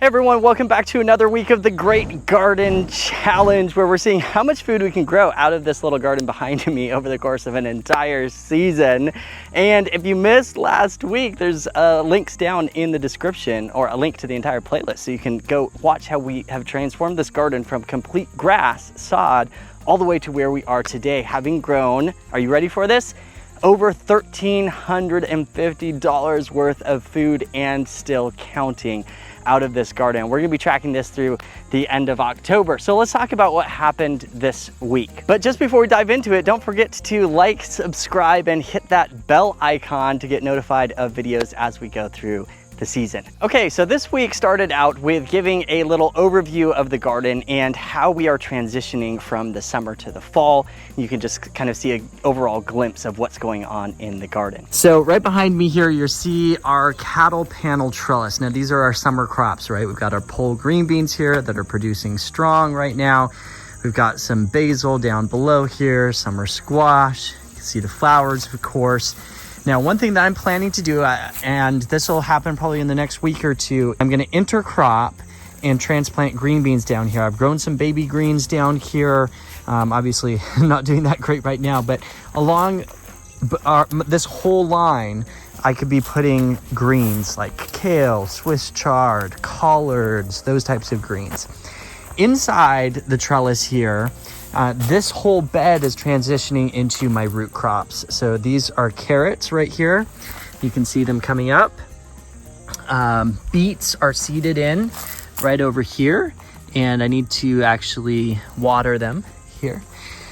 everyone, welcome back to another week of the Great Garden Challenge, where we're seeing how much food we can grow out of this little garden behind me over the course of an entire season. And if you missed last week, there's links down in the description, or a link to the entire playlist, so you can go watch how we have transformed this garden from complete grass, sod, all the way to where we are today, having grown, are you ready for this? Over $1,350 worth of food, and still counting, out of this garden. We're gonna be tracking this through the end of October. So let's talk about what happened this week. But just before we dive into it, don't forget to like, subscribe, and hit that bell icon to get notified of videos as we go through the season. Okay, so this week started out with giving a little overview of the garden and how we are transitioning from the summer to the fall. You can just kind of see an overall glimpse of what's going on in the garden. So right behind me here, you'll see our cattle panel trellis. Now these are our summer crops, right? We've got our pole green beans here that are producing strong right now. We've got some basil down below here, summer squash. You can see the flowers, of course. Now, one thing that I'm planning to do, and this will happen probably in the next week or two, I'm going to intercrop and transplant green beans down here. I've grown some baby greens down here. Obviously, I'm not doing that great right now, but along this whole line, I could be putting greens like kale, Swiss chard, collards, those types of greens. Inside the trellis here, this whole bed is transitioning into my root crops. So these are carrots right here. You can see them coming up. Beets are seeded in right over here, and I need to actually water them here.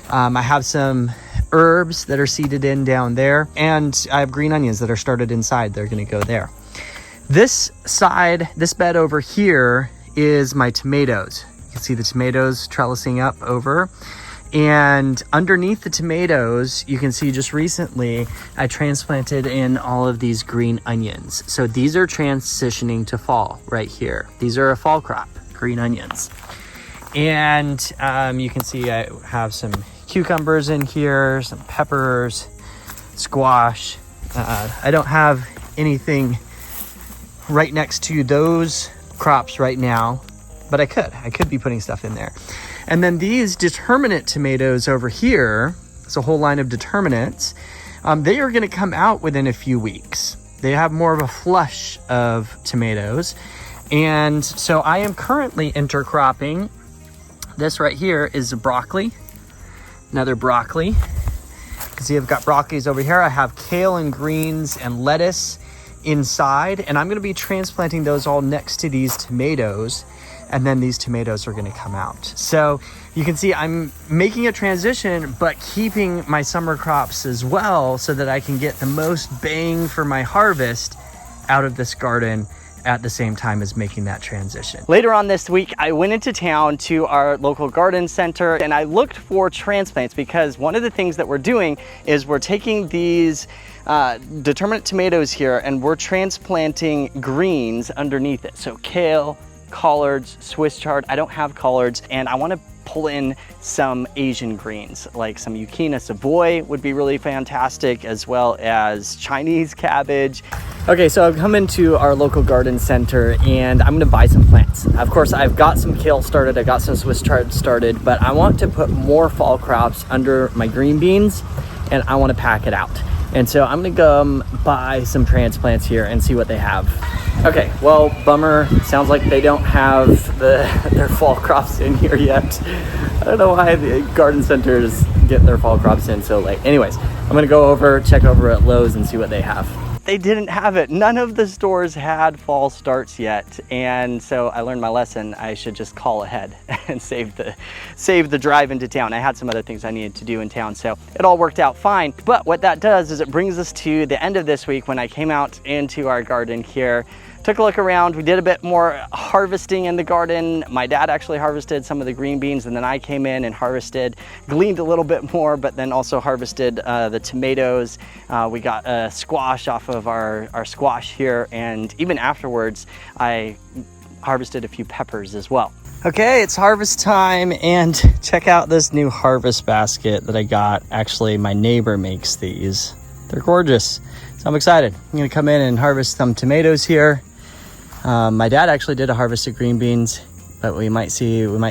I have some herbs that are seeded in down there, and I have green onions that are started inside. They're going to go there. This side, this bed over here, is my tomatoes. You can see the tomatoes trellising up over, and underneath the tomatoes you can see just recently I transplanted in all of these green onions. So these are transitioning to fall right here. These are a fall crop, green onions. And you can see I have some cucumbers in here, some peppers, squash. I don't have anything right next to those crops right now, but I could be putting stuff in there. And then these determinate tomatoes over here, it's a whole line of determinants, they are gonna come out within a few weeks. They have more of a flush of tomatoes. And so I am currently intercropping. This right here is broccoli, another broccoli. You can see I've got broccolis over here. I have kale and greens and lettuce inside, and I'm gonna be transplanting those all next to these tomatoes, and then these tomatoes are gonna come out. So you can see I'm making a transition, but keeping my summer crops as well, so that I can get the most bang for my harvest out of this garden at the same time as making that transition. Later on this week, I went into town to our local garden center and I looked for transplants, because one of the things that we're doing is we're taking these determinate tomatoes here and we're transplanting greens underneath it. So kale, collards, Swiss chard. I don't have collards, and I want to pull in some Asian greens, like some Yucchina Savoy would be really fantastic, as well as Chinese cabbage. Okay, so I've come into our local garden center and I'm gonna buy some plants. Of course, I've got some kale started, I got some Swiss chard started, but I want to put more fall crops under my green beans, and I want to pack it out. And so I'm gonna go buy some transplants here and see what they have. Okay, well, bummer. Sounds like they don't have their fall crops in here yet. I don't know why the garden centers get their fall crops in so late. Anyways, I'm gonna go check over at Lowe's and see what they have. They didn't have it. None of the stores had fall starts yet. And so I learned my lesson. I should just call ahead and save the drive into town. I had some other things I needed to do in town, so it all worked out fine. But what that does is it brings us to the end of this week, when I came out into our garden here, took a look around. We did a bit more harvesting in the garden. My dad actually harvested some of the green beans, and then I came in and gleaned a little bit more, but then also harvested the tomatoes. We got a squash off of our squash here, and even afterwards, I harvested a few peppers as well. Okay, it's harvest time, and check out this new harvest basket that I got. Actually, my neighbor makes these. They're gorgeous, so I'm excited. I'm gonna come in and harvest some tomatoes here. My dad actually did a harvest of green beans, but we might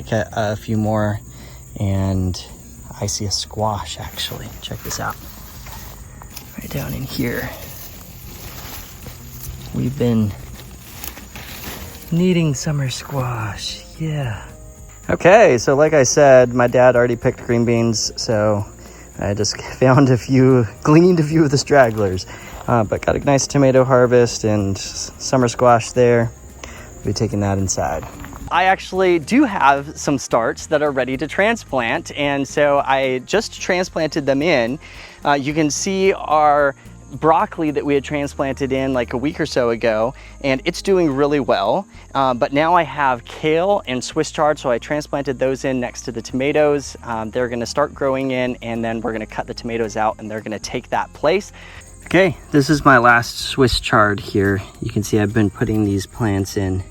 get a few more. And I see a squash actually. Check this out. Right down in here. We've been needing summer squash. Yeah. Okay, so like I said, my dad already picked green beans, so I just gleaned a few of the stragglers. But got a nice tomato harvest and summer squash there. We'll be taking that inside. I actually do have some starts that are ready to transplant, and so I just transplanted them in. You can see our broccoli that we had transplanted in like a week or so ago, and it's doing really well. But now I have kale and Swiss chard, so I transplanted those in next to the tomatoes. They're gonna start growing in, and then we're gonna cut the tomatoes out and they're gonna take that place. Okay, this is my last Swiss chard here. You can see I've been putting these plants in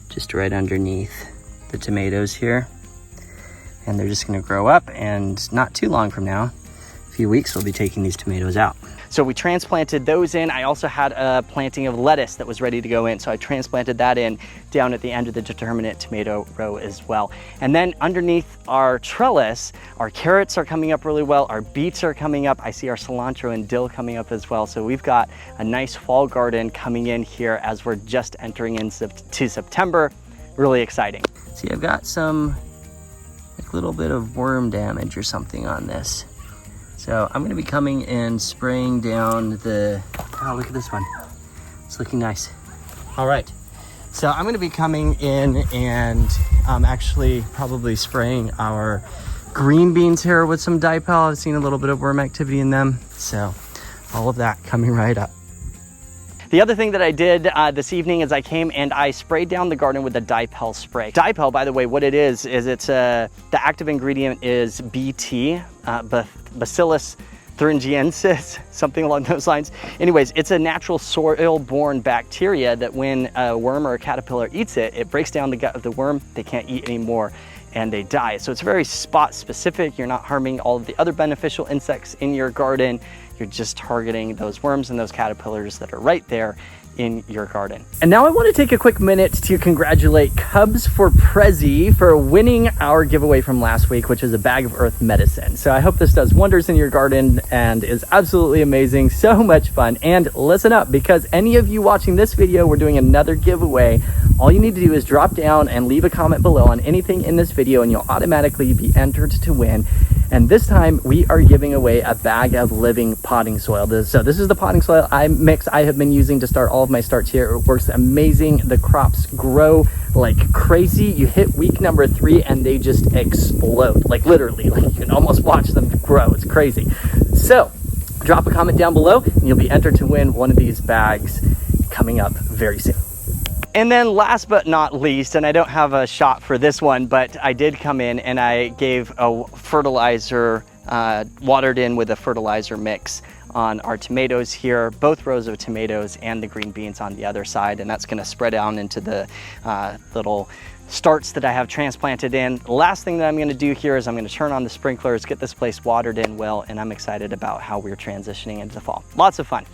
just right underneath the tomatoes here. And they're just gonna grow up, and not too long from now, a few weeks, we'll be taking these tomatoes out. So we transplanted those in. I also had a planting of lettuce that was ready to go in, so I transplanted that in down at the end of the determinate tomato row as well. And then underneath our trellis, our carrots are coming up really well, our beets are coming up, I see our cilantro and dill coming up as well. So we've got a nice fall garden coming in here as we're just entering into September. Really exciting. See, I've got some like little bit of worm damage or something on this. So I'm gonna be coming and spraying down oh, look at this one. It's looking nice. All right, so I'm gonna be coming in and actually probably spraying our green beans here with some Dipel. I've seen a little bit of worm activity in them. So all of that coming right up. The other thing that I did this evening is I came and I sprayed down the garden with a Dipel spray. Dipel, by the way, what it is it's the active ingredient is BT, Bacillus thuringiensis, something along those lines. Anyways, it's a natural soil-borne bacteria that when a worm or a caterpillar eats it, it breaks down the gut of the worm, they can't eat anymore, and they die. So it's very spot specific. You're not harming all of the other beneficial insects in your garden. You're just targeting those worms and those caterpillars that are right there in your garden. And now I want to take a quick minute to congratulate Cubs for Prezi for winning our giveaway from last week, which is a bag of earth medicine. So I hope this does wonders in your garden and is absolutely amazing. So much fun. And listen up, because any of you watching this video, we're doing another giveaway. All you need to do is drop down and leave a comment below on anything in this video, and you'll automatically be entered to win. And this time we are giving away a bag of living potting soil. So this is the potting soil mix I have been using to start all of my starts here. It works amazing. The crops grow like crazy. You hit week number 3 and they just explode. Like literally, like you can almost watch them grow. It's crazy. So drop a comment down below and you'll be entered to win one of these bags coming up very soon. And then last but not least, and I don't have a shot for this one, but I did come in and I gave a fertilizer, watered in with a fertilizer mix on our tomatoes here, both rows of tomatoes and the green beans on the other side. And that's gonna spread down into the little starts that I have transplanted in. The last thing that I'm gonna do here is I'm gonna turn on the sprinklers, get this place watered in well, and I'm excited about how we're transitioning into the fall. Lots of fun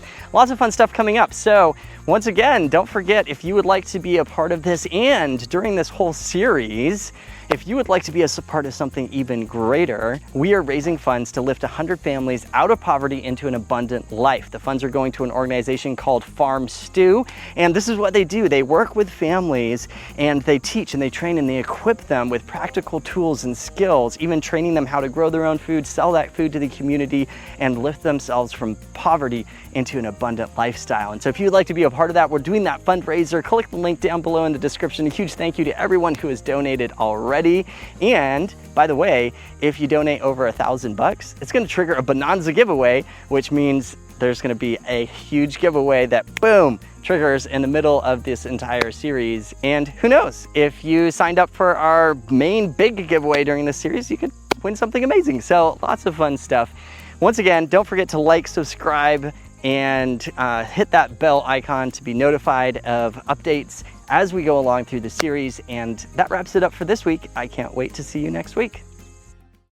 stuff coming up. So once again, don't forget, if you would like to be a part of this, and during this whole series, if you would like to be a part of something even greater, we are raising funds to lift 100 families out of poverty into an abundant life. The funds are going to an organization called FarmStew, and this is what they do. They work with families and they teach and they train and they equip them with practical tools and skills, even training them how to grow their own food, sell that food to the community, and lift themselves from poverty into an abundant lifestyle. And so if you'd like to be a part of that, we're doing that fundraiser. Click the link down below in the description. A huge thank you to everyone who has donated already. And by the way, if you donate over $1,000, it's going to trigger a Bonanza giveaway, which means there's going to be a huge giveaway that boom triggers in the middle of this entire series. And who knows, if you signed up for our main big giveaway during this series, you could win something amazing. So lots of fun stuff. Once again, don't forget to like, subscribe, and hit that bell icon to be notified of updates as we go along through the series. And that wraps it up for this week. I can't wait to see you next week.